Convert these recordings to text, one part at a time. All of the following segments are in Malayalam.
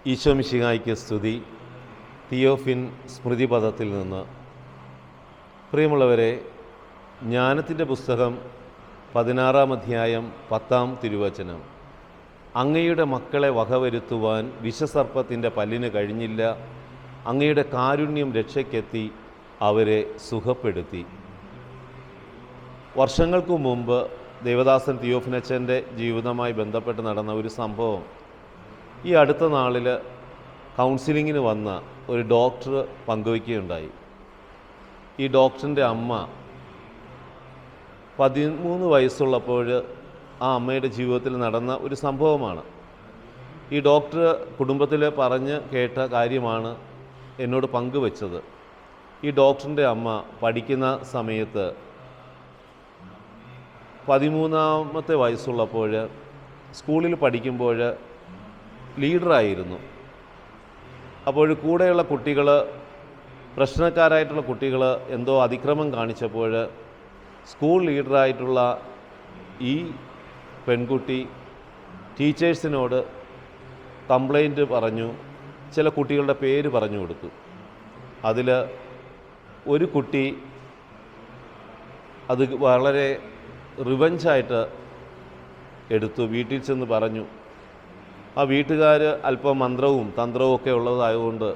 ഈശോ മിശിഹായ്ക്ക് സ്തുതി. തിയോഫിൻ സ്മൃതിപദത്തിൽ നിന്ന്. പ്രിയമുള്ളവരെ, ജ്ഞാനത്തിൻ്റെ പുസ്തകം 16-ാം അധ്യായം 10-ാം തിരുവചനം. അങ്ങയുടെ മക്കളെ വകവരുത്തുവാൻ വിഷസർപ്പത്തിൻ്റെ പല്ലിന് കഴിഞ്ഞില്ല, അങ്ങയുടെ കാരുണ്യം രക്ഷയ്ക്കെത്തി അവരെ സുഖപ്പെടുത്തി. വർഷങ്ങൾക്ക് മുമ്പ് ദേവദാസൻ തിയോഫിനച്ചൻ്റെ ജീവിതവുമായി ബന്ധപ്പെട്ട് നടന്ന ഒരു സംഭവം ഈ അടുത്ത നാളിൽ കൗൺസിലിങ്ങിന് വന്ന ഒരു ഡോക്ടർ പങ്കുവയ്ക്കുകയുണ്ടായി. ഈ ഡോക്ടറിൻ്റെ അമ്മ 13 വയസ്സുള്ളപ്പോൾ ആ അമ്മയുടെ ജീവിതത്തിൽ നടന്ന ഒരു സംഭവമാണ്. ഈ ഡോക്ടർ കുടുംബത്തിൽ പറഞ്ഞ് കേട്ട കാര്യമാണ് എന്നോട് പങ്കുവച്ചത്. ഈ ഡോക്ടറിൻ്റെ അമ്മ പഠിക്കുന്ന സമയത്ത് 13-ാമത്തെ വയസ്സുള്ളപ്പോൾ സ്കൂളിൽ പഠിക്കുമ്പോൾ ലീഡറായിരുന്നു. അപ്പോൾ കൂടെയുള്ള കുട്ടികൾ, പ്രശ്നക്കാരായിട്ടുള്ള കുട്ടികൾ എന്തോ അതിക്രമം കാണിച്ചപ്പോൾ സ്കൂൾ ലീഡറായിട്ടുള്ള ഈ പെൺകുട്ടി ടീച്ചേഴ്സിനോട് കംപ്ലൈൻറ്റ് പറഞ്ഞു. ചില കുട്ടികളുടെ പേര് പറഞ്ഞു കൊടുത്തു. അതിൽ ഒരു കുട്ടി അത് വളരെ റിവഞ്ചായിട്ട് എടുത്തു. വീട്ടിൽ ചെന്ന് പറഞ്ഞു. ആ വീട്ടുകാർ അല്പം മന്ത്രവും തന്ത്രവും ഒക്കെ ഉള്ളതായതുകൊണ്ട്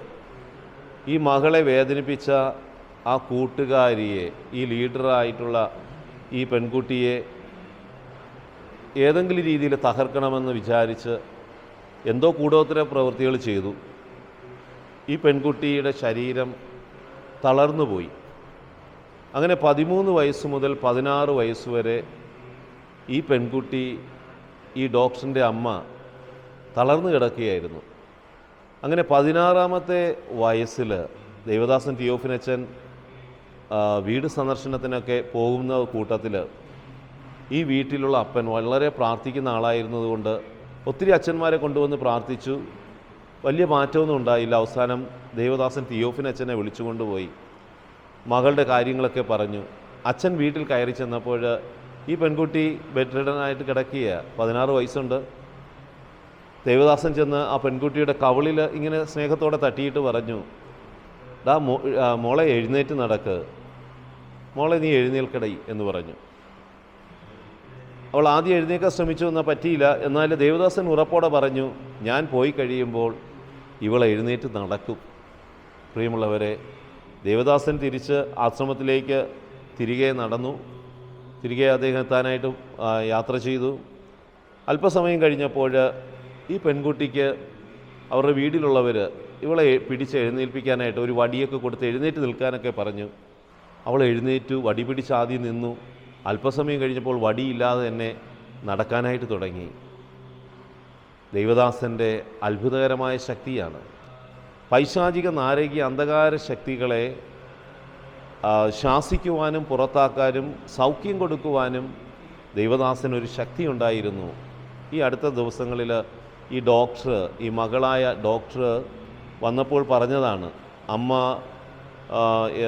ഈ മകളെ വേദനിപ്പിച്ച ആ കൂട്ടുകാരിയെ, ഈ ലീഡറായിട്ടുള്ള ഈ പെൺകുട്ടിയെ ഏതെങ്കിലും രീതിയിൽ തകർക്കണമെന്ന് വിചാരിച്ച് എന്തോ കൂടോത്തര പ്രവൃത്തികൾ ചെയ്തു. ഈ പെൺകുട്ടിയുടെ ശരീരം തളർന്നുപോയി. അങ്ങനെ 13 വയസ്സ് മുതൽ 16 വയസ്സ് വരെ ഈ പെൺകുട്ടി, ഈ ഡോക്ടറിൻ്റെ അമ്മ തളർന്നു കിടക്കുകയായിരുന്നു. അങ്ങനെ 16-ാമത്തെ വയസ്സിൽ ദേവദാസൻ തിയോഫിനച്ചൻ വീട് സന്ദർശനത്തിനൊക്കെ പോകുന്ന കൂട്ടത്തിൽ ഈ വീട്ടിലുള്ള അപ്പൻ വളരെ പ്രാർത്ഥിക്കുന്ന ആളായിരുന്നതുകൊണ്ട് ഒത്തിരി അച്ഛന്മാരെ കൊണ്ടുവന്ന് പ്രാർത്ഥിച്ചു. വലിയ മാറ്റമൊന്നും ഉണ്ടായില്ല. അവസാനം ദേവദാസൻ തിയോഫിനച്ചനെ വിളിച്ചുകൊണ്ടുപോയി മകളുടെ കാര്യങ്ങളൊക്കെ പറഞ്ഞു. അച്ഛൻ വീട്ടിൽ കയറി ചെന്നപ്പോൾ ഈ പെൺകുട്ടി ബെഡ് റിഡനായിട്ട് കിടക്കുകയാണ്. 16 വയസ്സുണ്ട്. ദേവദാസൻ ചെന്ന് ആ പെൺകുട്ടിയുടെ കവിളിൽ ഇങ്ങനെ സ്നേഹത്തോടെ തട്ടിയിട്ട് പറഞ്ഞു, മോളെ എഴുന്നേറ്റ് നടക്ക്, മോളെ നീ എഴുന്നേൽക്കടൈ എന്ന് പറഞ്ഞു. അവൾ ആദ്യം എഴുന്നേൽക്കാൻ ശ്രമിച്ചു, എന്നാൽ പറ്റിയില്ല. എന്നാൽ ദേവദാസൻ ഉറപ്പോടെ പറഞ്ഞു, ഞാൻ പോയി കഴിയുമ്പോൾ ഇവൾ എഴുന്നേറ്റ് നടക്കും. പ്രിയമുള്ളവരെ, ദേവദാസൻ തിരിച്ച് ആശ്രമത്തിലേക്ക് തിരികെ നടന്നു. തിരികെ അദ്ദേഹം എത്താനായിട്ട് യാത്ര ചെയ്തു. അല്പസമയം കഴിഞ്ഞപ്പോൾ ഈ പെൺകുട്ടിക്ക് അവരുടെ വീട്ടിലുള്ളവർ ഇവളെ പിടിച്ച് എഴുന്നേൽപ്പിക്കാനായിട്ട് ഒരു വടിയൊക്കെ കൊടുത്ത് എഴുന്നേറ്റ് നിൽക്കാനൊക്കെ പറഞ്ഞു. അവൾ എഴുന്നേറ്റു, വടി പിടിച്ച് ആദ്യം നിന്നു. അല്പസമയം കഴിഞ്ഞപ്പോൾ വടിയില്ലാതെ തന്നെ നടക്കാനായിട്ട് തുടങ്ങി. ദൈവദാസൻ്റെ അത്ഭുതകരമായ ശക്തിയാണ്. പൈശാചിക നാരകീയ അന്ധകാര ശക്തികളെ ശാസിക്കുവാനും പുറത്താക്കാനും സൗഖ്യം കൊടുക്കുവാനും ദൈവദാസനൊരു ശക്തി ഉണ്ടായിരുന്നു. ഈ അടുത്ത ദിവസങ്ങളിൽ ഈ ഡോക്ടർ, ഈ മകളായ ഡോക്ടർ വന്നപ്പോൾ പറഞ്ഞതാണ്, അമ്മ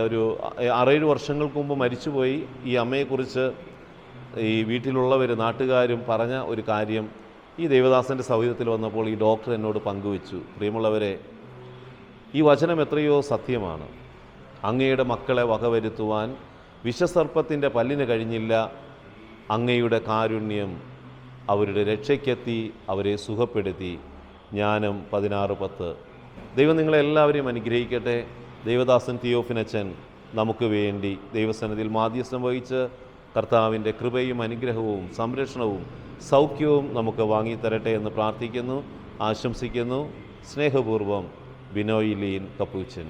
ഒരു 6-7 വർഷങ്ങൾക്ക് മുമ്പ് മരിച്ചുപോയി. ഈ അമ്മയെക്കുറിച്ച് ഈ വീട്ടിലുള്ളവർ, നാട്ടുകാരും പറഞ്ഞ ഒരു കാര്യം ഈ ദൈവദാസൻ്റെ സൗകര്യത്തിൽ വന്നപ്പോൾ ഈ ഡോക്ടർ എന്നോട് പങ്കുവച്ചു. പ്രിയമുള്ളവരെ, ഈ വചനം എത്രയോ സത്യമാണ്. അങ്ങയുടെ മക്കളെ വകവരുത്തുവാൻ വിഷസർപ്പത്തിൻ്റെ പല്ലിന് കഴിഞ്ഞില്ല, അങ്ങയുടെ കാരുണ്യം അവരുടെ രക്ഷയ്ക്കെത്തി അവരെ സുഖപ്പെടുത്തി. ജ്ഞാനം 16:10. ദൈവം നിങ്ങളെല്ലാവരെയും അനുഗ്രഹിക്കട്ടെ. ദൈവദാസൻ തിയോഫിനച്ചൻ നമുക്ക് വേണ്ടി ദൈവസന്നിധിയിൽ മാധ്യസ്ഥം വഹിച്ച് കർത്താവിൻ്റെ കൃപയും അനുഗ്രഹവും സംരക്ഷണവും സൗഖ്യവും നമുക്ക് വാങ്ങിത്തരട്ടെ എന്ന് പ്രാർത്ഥിക്കുന്നു, ആശംസിക്കുന്നു. സ്നേഹപൂർവ്വം, ബിനോയ് ലീൻ കപ്പൂച്ചൻ.